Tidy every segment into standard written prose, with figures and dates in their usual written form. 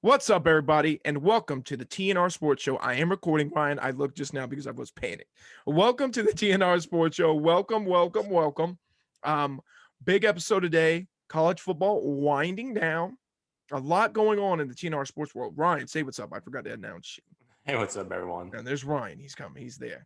What's up, everybody, and welcome to the TNR Sports Show. I am recording, Ryan. I looked just now because I was panicked. Welcome to the TNR Sports Show. Welcome, welcome, welcome. Big episode today. College football winding down. A lot going on in the TNR Sports world. Ryan, say what's up. I forgot to announce you. Hey, what's up, everyone? And there's Ryan. He's coming. He's there.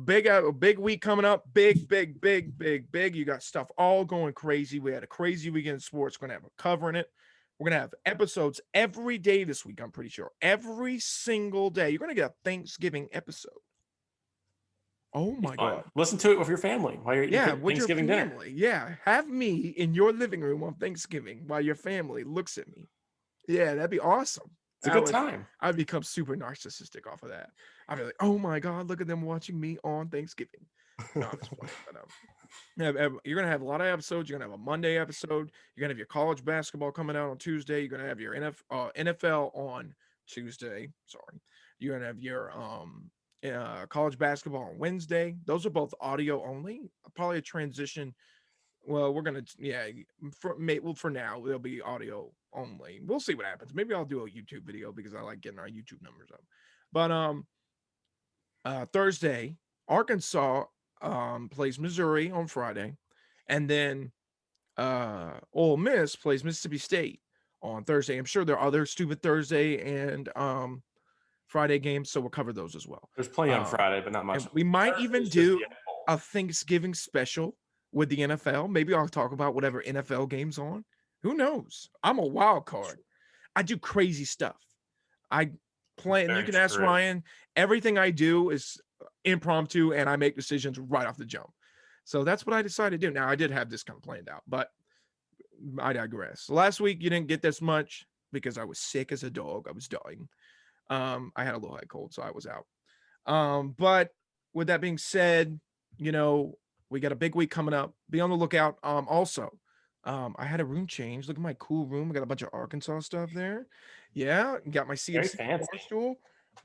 Big week coming up. Big. You got stuff all going crazy. We had a crazy weekend in sports. Going to have a covering it. We're going to have episodes every day this week, I'm pretty sure. Every single day. You're going to get a Thanksgiving episode. Oh, my God. Listen to it with your family while you're eating Thanksgiving dinner. Yeah, have me in your living room on Thanksgiving while your family looks at me. Yeah, that'd be awesome. It's a good time. I'd become super narcissistic off of that. I'd be like, oh, my God, look at them watching me on Thanksgiving. No, I'm just playing, but, you're going to have a lot of episodes. You're going to have a Monday episode. You're going to have your college basketball coming out on Tuesday. You're going to have your NFL on Tuesday. Sorry. You're going to have your college basketball on Wednesday. Those are both audio only. Probably a transition. Well, we're going to, for now, it'll be audio only. We'll see what happens. Maybe I'll do a YouTube video because I like getting our YouTube numbers up. But Thursday, Arkansas plays Missouri on Friday, and then Ole Miss plays Mississippi State on Thursday. I'm sure there are other stupid Thursday and Friday games, so we'll cover those as well. There's plenty on Friday, but not much. We might even do a Thanksgiving special with the NFL. Maybe I'll talk about whatever NFL game's on. Who knows? I'm a wild card. I do crazy stuff. I plan. You can ask Ryan. Everything I do is impromptu, and I make decisions right off the jump. So that's what I decided to do. Now, I did have this kind of planned out, but I digress. Last week, you didn't get this much because I was sick as a dog. I was dying. I had a little head cold, so I was out. But with that being said, we got a big week coming up. Be on the lookout. Also, I had a room change. Look at my cool room. I got a bunch of Arkansas stuff there. Yeah, got my CFC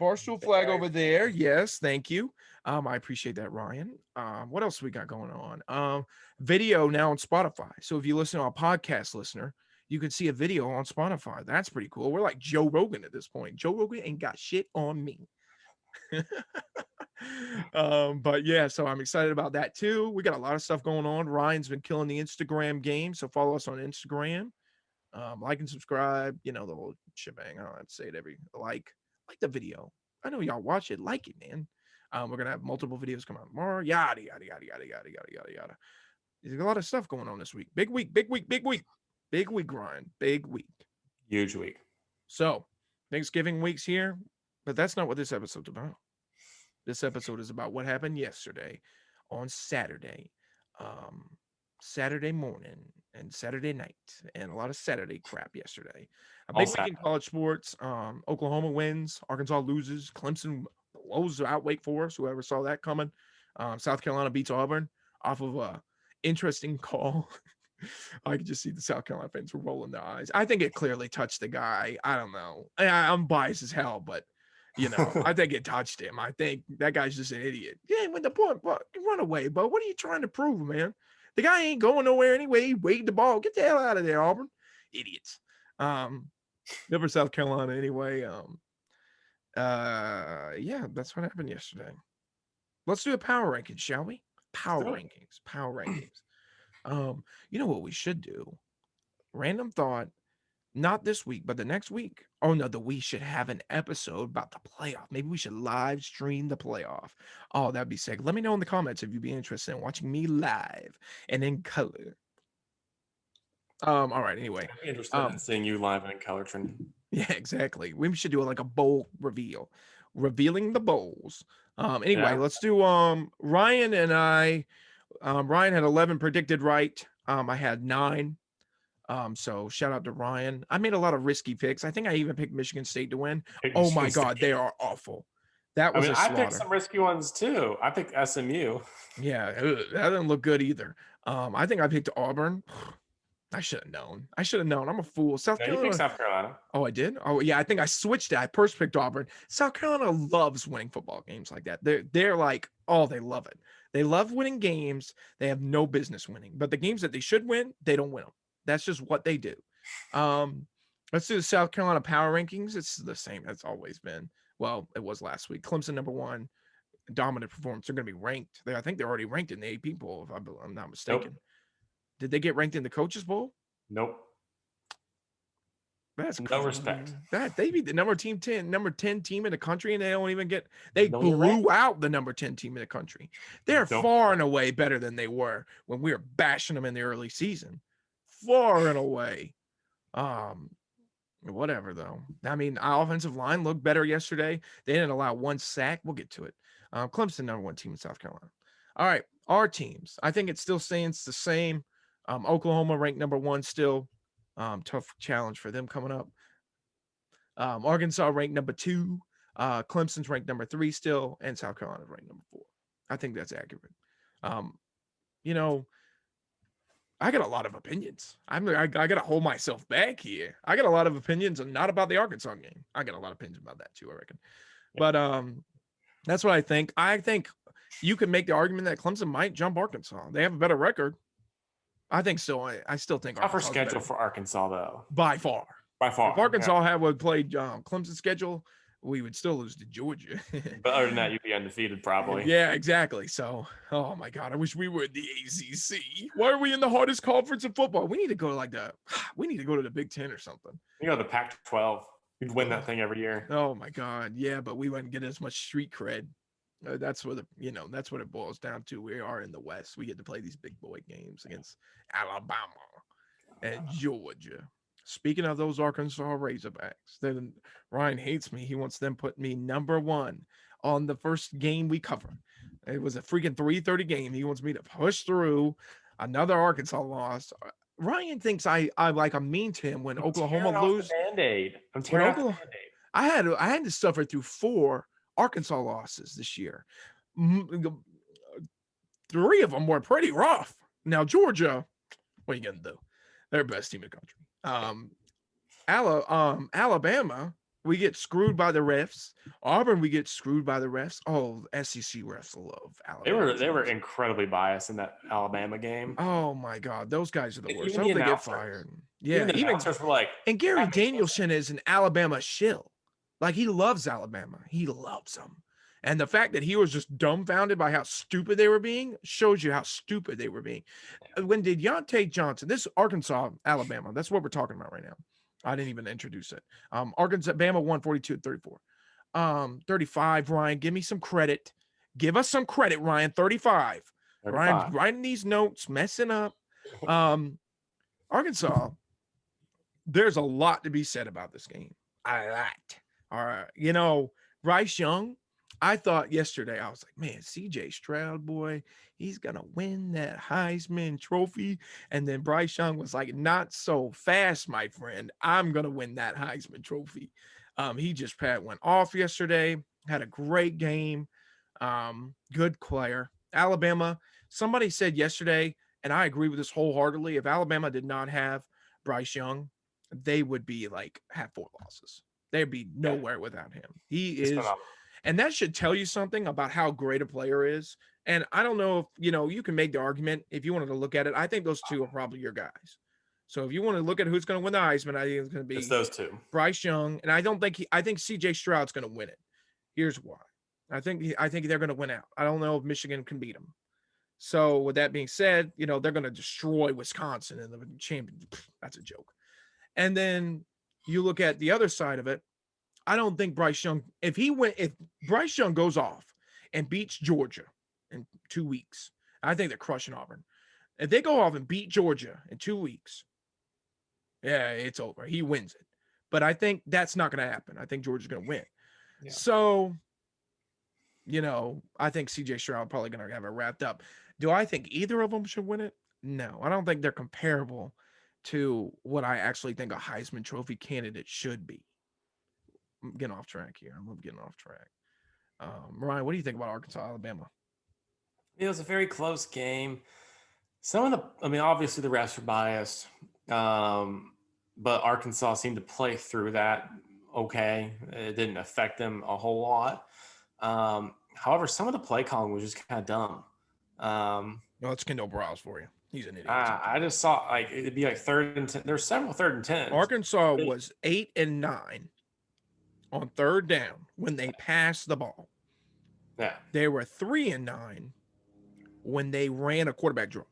Barstool flag over there. Yes, thank you. I appreciate that, Ryan. What else we got going on? Video now on Spotify. So if you listen to a podcast listener, you can see a video on Spotify. That's pretty cool. We're like Joe Rogan at this point. Joe Rogan ain't got shit on me. But yeah, so I'm excited about that too. We got a lot of stuff going on. Ryan's been killing the Instagram game, so follow us on Instagram. Like and subscribe, the whole shebang. I don't have to say it like the video. I know y'all watch it, like it, man. We're gonna have multiple videos come out tomorrow. Yada yada yada yada yada yada yada yada. There's a lot of stuff going on this week. Big week, Ryan. Big week. Huge week. So Thanksgiving week's here, but that's not what this episode's about. This episode is about what happened yesterday on Saturday, Saturday morning and Saturday night, and a lot of Saturday crap yesterday. A big week in college sports. Oklahoma wins, Arkansas loses, Clemson blows out Wake Forest. Whoever saw that coming. South Carolina beats Auburn off of a interesting call. I could just see the South Carolina fans were rolling their eyes. I think it clearly touched the guy. I don't know. I'm biased as hell, but I think it touched him. I think that guy's just an idiot. Yeah, when the point, run away, but what are you trying to prove, man? The guy ain't going nowhere anyway. He waved the ball. Get the hell out of there, Auburn. Idiots. Never South Carolina anyway. Yeah, that's what happened yesterday. Let's do a power rankings, shall we? Power rankings. You know what we should do? Random thought. Not this week, but the next week. Oh, no, we should have an episode about the playoff. Maybe we should live stream the playoff. Oh, that'd be sick. Let me know in the comments if you'd be interested in watching me live and in color. All right, anyway. I'd be interested in seeing you live and in color, Trinity. Yeah, exactly. We should do like a bowl reveal. Revealing the bowls. Anyway, let's do Ryan and I. Ryan had 11 predicted right. I had 9. So shout out to Ryan. I made a lot of risky picks. I think I even picked Michigan State to win. Oh my God, they are awful. That was a slaughter. I picked some risky ones too. I picked SMU. Yeah, that doesn't look good either. I think I picked Auburn. I should have known. I'm a fool. South Carolina. You picked South Carolina. Oh, I did? Oh, yeah. I think I switched it. I first picked Auburn. South Carolina loves winning football games like that. They're like, oh, they love it. They love winning games. They have no business winning. But the games that they should win, they don't win them. That's just what they do. Let's do the South Carolina power rankings. It's the same as always been. Well, it was last week. Clemson number 1, dominant performance. They're going to be ranked. I think they're already ranked in the AP poll, if I'm not mistaken. Nope. Did they get ranked in the coaches poll? Nope. That's No crazy. respect. That they beat the number 10 team in the country, and they don't even get. They Don't get blew ranked. out the number 10 team in the country. They're Don't- far and away better than they were when we were bashing them in the early season. Far and away. Whatever though. I mean, our offensive line looked better yesterday. They didn't allow 1 sack. We'll get to it. Clemson number 1 team in South Carolina. All right, our teams. I think it still stands the same. Oklahoma ranked number 1 still. Tough challenge for them coming up. Arkansas ranked number 2. Clemson's ranked number 3 still, and South Carolina's ranked number 4. I think that's accurate. You know, I got a lot of opinions. I got to hold myself back here. I got a lot of opinions, and not about the Arkansas game. I got a lot of opinions about that too, I reckon. But that's what I think. I think you could make the argument that Clemson might jump Arkansas. They have a better record. I think so. I still think tougher Arkansas schedule for Arkansas though. by far. By far. If Arkansas would play Clemson's schedule, we would still lose to Georgia. But other than that, you'd be undefeated probably. Yeah, exactly. So, oh my God, I wish we were in the ACC. Why are we in the hardest conference in football? We need to go to we need to go to the Big Ten or something. You know, the Pac-12. You'd win that thing every year. Oh my God, yeah, but we wouldn't get as much street cred. That's what that's what it boils down to. We are in the West. We get to play these big boy games against Alabama and Georgia. Speaking of those Arkansas Razorbacks, then Ryan hates me. He wants them put me number 1 on the first game we cover. It was a freaking 3:30 game. He wants me to push through another Arkansas loss. Ryan thinks I'm mean to him when Oklahoma lose. I'm tearing off the Band-Aid. I had to suffer through 4 Arkansas losses this year. 3 of them were pretty rough. Now Georgia, what are you gonna do? They're the best team in the country. Alabama, we get screwed by the refs. Auburn, we get screwed by the refs. Oh, SEC refs love Alabama. They were incredibly biased in that Alabama game. Oh my God, those guys are the worst. Even I hope the they get fired. Yeah, the announcers were like, and Gary Danielson is an Alabama shill. Like, he loves Alabama. He loves them. And the fact that he was just dumbfounded by how stupid they were being shows you how stupid they were being. When did Deontay Johnson, this is Arkansas, Alabama, that's what we're talking about right now. I didn't even introduce it. Arkansas, Bama won 42-34. 35, Ryan, give me some credit. Give us some credit, Ryan. 35. Ryan writing these notes, messing up. Arkansas, there's a lot to be said about this game. A lot. All right. Bryce Young, I thought yesterday, I was like, man, CJ Stroud, boy, he's going to win that Heisman Trophy. And then Bryce Young was like, not so fast, my friend. I'm going to win that Heisman Trophy. He just went off yesterday, had a great game. Good player. Alabama, somebody said yesterday, and I agree with this wholeheartedly, if Alabama did not have Bryce Young, they would be have 4 losses. They'd be nowhere without him. He is phenomenal. And that should tell you something about how great a player is. And I don't know if, you can make the argument if you wanted to look at it. I think those 2 are probably your guys. So if you want to look at who's going to win the Heisman, I think it's going to be those 2. Bryce Young. And I think CJ Stroud's going to win it. Here's why. I think they're going to win out. I don't know if Michigan can beat them. So with that being said, they're going to destroy Wisconsin in the champion. That's a joke. And then you look at the other side of it. I don't think Bryce Young, if Bryce Young goes off and beats Georgia in 2 weeks, I think they're crushing Auburn. If they go off and beat Georgia in 2 weeks, yeah, it's over. He wins it. But I think that's not going to happen. I think Georgia's going to win. Yeah. So, I think CJ Stroud probably going to have it wrapped up. Do I think either of them should win it? No, I don't think they're comparable to what I actually think a Heisman Trophy candidate should be. I'm getting off track here. I'm getting off track. Ryan, what do you think about Arkansas, Alabama? It was a very close game. Obviously the refs were biased, but Arkansas seemed to play through that okay. It didn't affect them a whole lot. However, some of the play calling was just kind of dumb. It's Kendall Browse for you. He's an idiot. I just saw like it'd be like 3rd and 10. There's several 3rd and 10s. Arkansas was 8 and 9 on 3rd down when they passed the ball. Yeah. They were 3 and 9 when they ran a quarterback draw.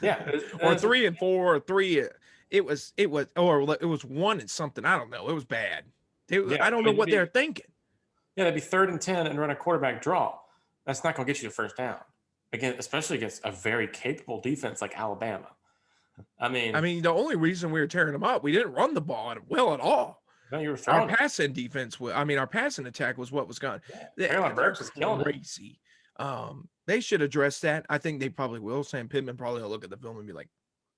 Yeah. Or 3 and 4 or 3. It was 1 and something. I don't know. It was bad. I don't know what they're thinking. Yeah, that'd be 3rd and 10 and run a quarterback draw. That's not going to get you to 1st down. Again, especially against a very capable defense like Alabama. I mean, the only reason we were tearing them up, we didn't run the ball well at all. No, you were throwing our passing defense. Our passing attack was what was gone. Yeah, Traylon Burks was killing crazy. They should address that. I think they probably will. Sam Pittman probably will look at the film and be like,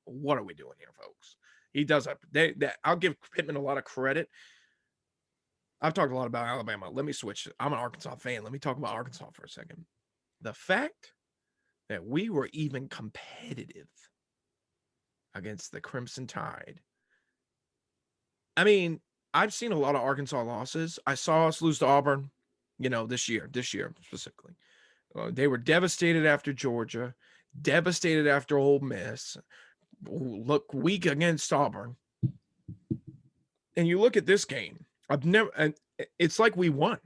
"What are we doing here, folks?" He does. I'll give Pittman a lot of credit. I've talked a lot about Alabama. Let me switch. I'm an Arkansas fan. Let me talk about Arkansas for a second. The fact that we were even competitive against the Crimson Tide. I mean, I've seen a lot of Arkansas losses. I saw us lose to Auburn, this year specifically. They were devastated after Georgia, devastated after Ole Miss, look weak against Auburn. And you look at this game, it's like we won.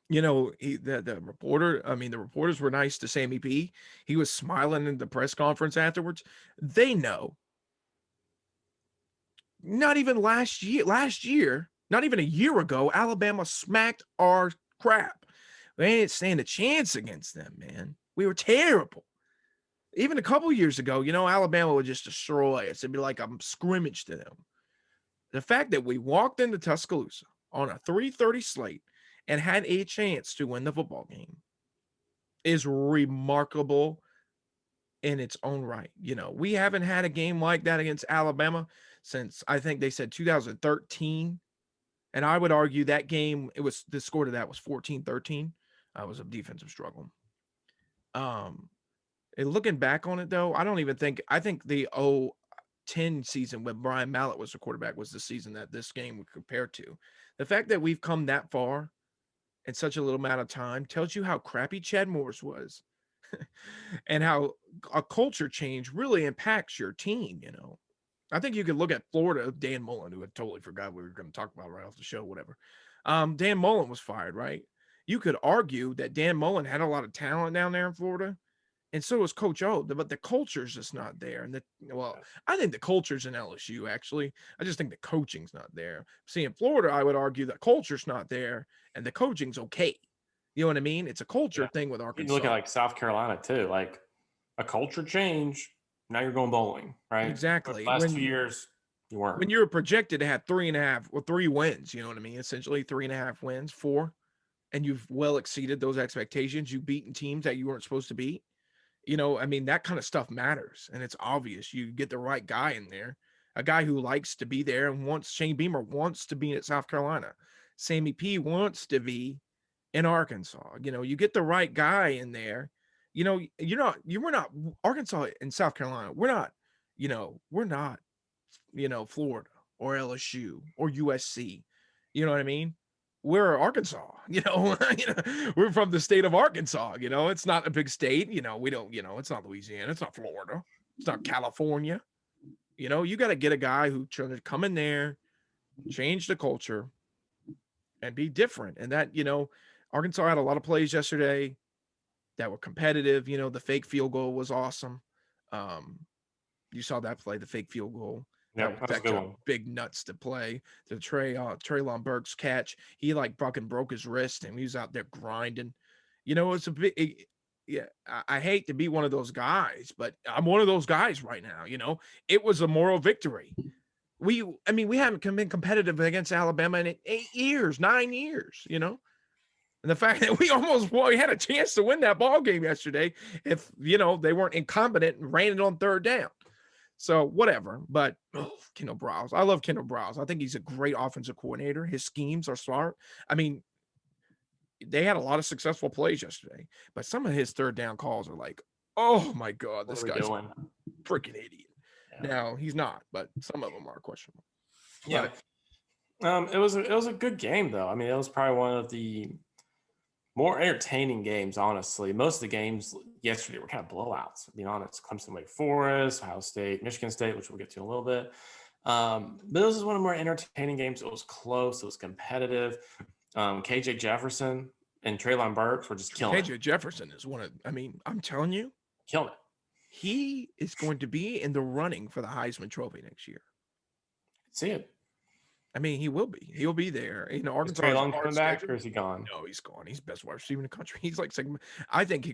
The reporters were nice to Sammy P. He was smiling in the press conference afterwards. They know. Not even last year, not even a year ago, Alabama smacked our crap. We ain't stand a chance against them, man. We were terrible. Even a couple years ago, Alabama would just destroy us. It'd be like a scrimmage to them. The fact that we walked into Tuscaloosa on a 3:30 slate and had a chance to win the football game is remarkable in its own right. We haven't had a game like that against Alabama since, I think they said 2013. And I would argue that game, the score to that was 14-13. It was a defensive struggle. And looking back on it, though, I think the 2010 season when Brian Mallett was the quarterback was the season that this game would compare to. The fact that we've come that far in such a little amount of time tells you how crappy Chad Morris was and how a culture change really impacts your team. I think you could look at Florida, Dan Mullen, who I totally forgot we were going to talk about right off the show, whatever. Dan Mullen was fired, right? You could argue that Dan Mullen had a lot of talent down there in Florida, and so was Coach O, but the culture's just not there. And I think the culture's in LSU, actually. I just think the coaching's not there. See, in Florida, I would argue the culture's not there, and the coaching's okay. You know what I mean? It's a culture thing with Arkansas. You look at like South Carolina too, like a culture change. Now you're going bowling, right? Exactly. The last 2 years, you weren't. When you were projected to have 3 wins, you know what I mean? Essentially 3.5 wins, 4, and you've well exceeded those expectations. You've beaten teams that you weren't supposed to beat. That kind of stuff matters, and it's obvious. You get the right guy in there, a guy who likes to be there and wants. Shane Beamer wants to be at South Carolina. Sammy P wants to be in Arkansas. You get the right guy in there. We're not Arkansas and South Carolina. We're not, Florida or LSU or USC. You know what I mean? We're Arkansas, we're from the state of Arkansas. It's not a big state. We don't, it's not Louisiana. It's not Florida. It's not California. You got to get a guy who trying to come in there, change the culture and be different. And that, Arkansas had a lot of plays yesterday that were competitive. The fake field goal was awesome. You saw that play, the fake field goal. Yeah, that's a good one. Big nuts to play. The Traylon Burks catch. He fucking broke his wrist and he was out there grinding. It's a big. Yeah, I hate to be one of those guys, but I'm one of those guys right now. It was a moral victory. We haven't been competitive against Alabama in 9 years. And the fact that we had a chance to win that ball game yesterday, if they weren't incompetent and ran it on 3rd down. So whatever, but Kendall Browse. I love Kendall Browse. I think he's a great offensive coordinator. His schemes are smart. They had a lot of successful plays yesterday, but some of his 3rd down calls are like, oh my God, this guy's a freaking idiot. Yeah. Now he's not, but some of them are questionable. Yeah. It was a good game though. It was probably one of the More entertaining games, honestly. Most of the games yesterday were kind of blowouts, to be honest. Clemson, Wake Forest, Ohio State, Michigan State, which we'll get to in a little bit. But this is one of the more entertaining games. It was close. It was competitive. KJ Jefferson and Traylon Burks were just killing KJ Jefferson is one of, I mean, I'm telling you, killing it. he is going to be in the running for the Heisman Trophy next year. See it. I mean, he will be. He'll be there. You know, Is Arkansas has a Traylon hard coming back, schedule. or is he gone? No, he's gone. He's best wide receiver in the country. He's like second. I think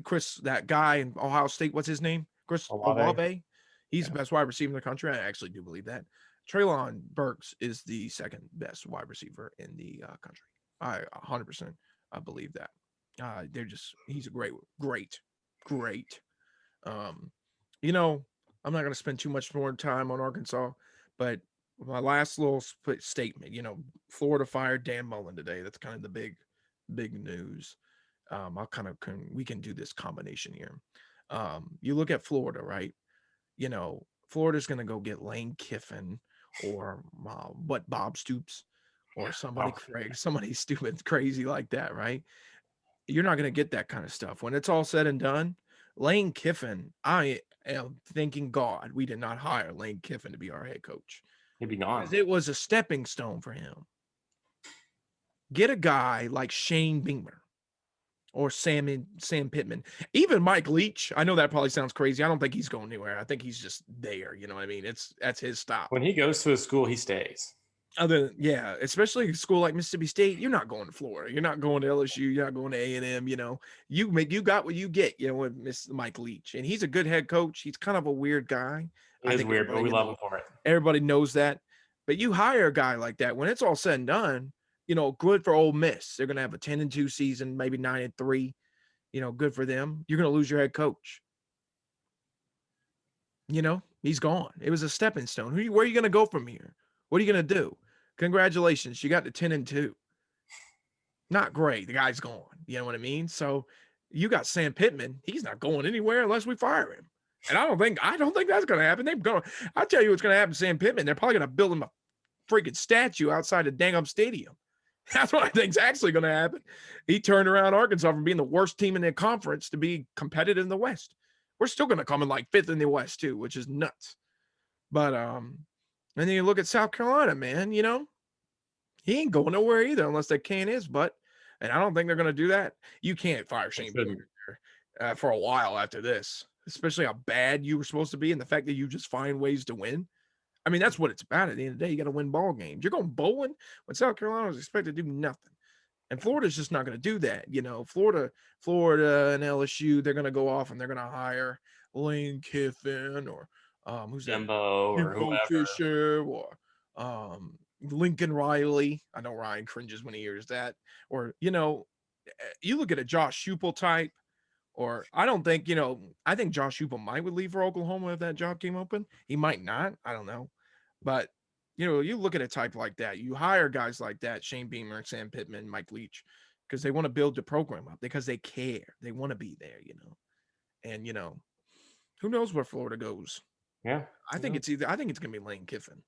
that guy in Ohio State, what's his name? Chris Olave. Olave. He's the best wide receiver in the country. I actually do believe that. Traylon Burks is the second best wide receiver in the country. I 100% believe that. He's a great. You know, I'm not going to spend too much more time on Arkansas, but my last little statement, you know, Florida fired Dan Mullen today. That's kind of the big news. We can do this combination here. You look at Florida, right? You know, Florida's going to go get Lane Kiffin or Bob Stoops or somebody stupid, crazy like that, right? You're not going to get that kind of stuff. When it's all said and done, Lane Kiffin, I am thanking God we did not hire Lane Kiffin to be our head coach. He'd be gone. It was a stepping stone for him. Get a guy like Shane Beamer or Sam Pittman, even Mike Leach. I know that probably sounds crazy. I don't think he's going anywhere. I think he's just there. You know what I mean? That's his stop. When he goes to a school, he stays. Especially a school like Mississippi State, you're not going to Florida. You're not going to LSU. You're not going to A&M. You know, you got what you get. You know, with Mike Leach, and he's a good head coach. He's kind of a weird guy. He is weird, but we love him for it. Everybody knows that. But you hire a guy like that, when it's all said and done, you know, good for Ole Miss. They're going to have a 10-2 season, maybe 9-3. You know, good for them. You're going to lose your head coach. You know, he's gone. It was a stepping stone. Where are you going to go from here? What are you going to do? Congratulations. You got to 10-2. Not great. The guy's gone. You know what I mean? So you got Sam Pittman. He's not going anywhere unless we fire him. And I don't think that's going to happen. I'll tell you what's going to happen to Sam Pittman. They're probably going to build him a freaking statue outside of Dang-Up Stadium. That's what I think is actually going to happen. He turned around Arkansas from being the worst team in their conference to be competitive in the West. We're still going to come in like 5th in the West too, which is nuts. But and then you look at South Carolina, man, you know, he ain't going nowhere either unless they can his butt. And I don't think they're going to do that. You can't fire Shane Beamer for a while after this, especially how bad you were supposed to be and the fact that you just find ways to win. I mean, that's what it's about. At the end of the day, you got to win ball games. You're going bowling when South Carolina was expected to do nothing. And Florida's just not going to do that. You know, Florida and LSU, they're going to go off and they're going to hire Lane Kiffin or who's Jimbo that? Or whoever. Fisher or Lincoln Riley. I know Ryan cringes when he hears that. Or, you know, you look at a Josh Heupel type. Or I don't think, you know, I think Josh Heupel might would leave for Oklahoma if that job came open. He might not. I don't know. But, you know, you look at a type like that. You hire guys like that, Shane Beamer, Sam Pittman, Mike Leach, because they want to build the program up, because they care. They want to be there, you know. And, you know, who knows where Florida goes. Yeah. I think it's going to be Lane Kiffin.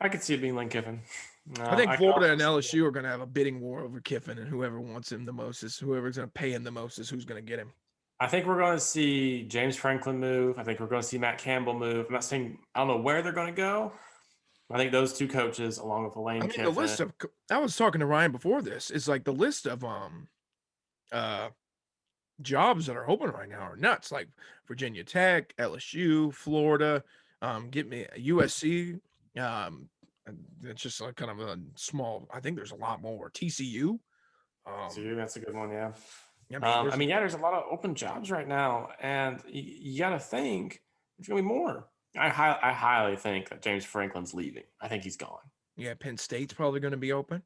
I could see it being Lane Kiffin. I think Florida and LSU are going to have a bidding war over Kiffin, and whoever wants him the most is whoever's going to pay him the most is who's going to get him. I think we're going to see James Franklin move. I think we're going to see Matt Campbell move. I'm not saying I don't know where they're going to go. I think those two coaches, along with Lane Kiffin. The list of, I was talking to Ryan before this, is like the list of jobs that are open right now are nuts. Like Virginia Tech, LSU, Florida, get me USC. It's just like kind of a small. I think there's a lot more. TCU. TCU, that's a good one. Yeah. I mean, there's a lot of open jobs right now, and you got to think there's going to be more. I highly think that James Franklin's leaving. I think he's gone. Yeah, Penn State's probably going to be open.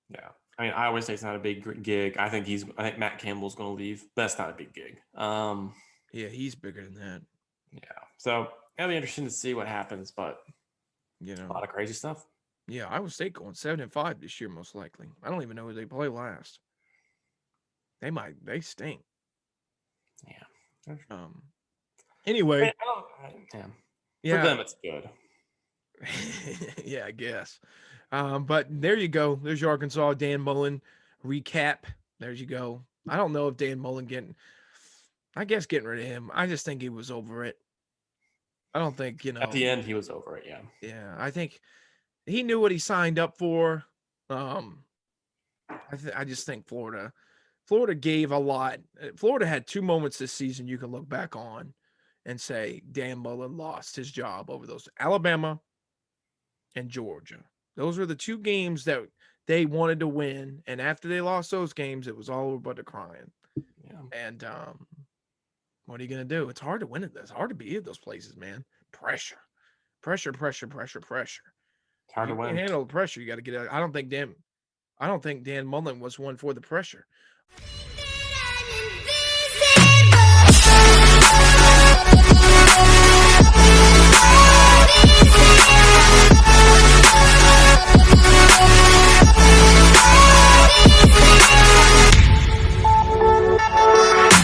Yeah, I mean, Iowa State's not a big gig. I think Matt Campbell's going to leave. That's not a big gig. Yeah, he's bigger than that. Yeah, so it'll be interesting to see what happens, but you know, a lot of crazy stuff. Yeah, Iowa State going 7-5 this year, most likely. I don't even know who they play last. They stink. Yeah. Anyway. For them, it's good. Yeah, I guess. But there you go. There's your Arkansas Dan Mullen recap. There you go. I don't know if Dan Mullen getting rid of him. I just think he was over it. I don't think, At the end, he was over it. Yeah. yeah, I think he knew what he signed up for. Um, I just think Florida gave a lot. Florida had 2 moments this season you can look back on and say Dan Mullen lost his job over those. Alabama and Georgia. Those were the 2 games that they wanted to win, and after they lost those games, it was all over but the crying. Yeah. And what are you gonna do? It's hard to win at this. It's hard to be at those places, man. Pressure, pressure, pressure, pressure, pressure. It's hard If to you can't win. handle the pressure, you got to get out. I don't think Dan Mullen was one for the pressure.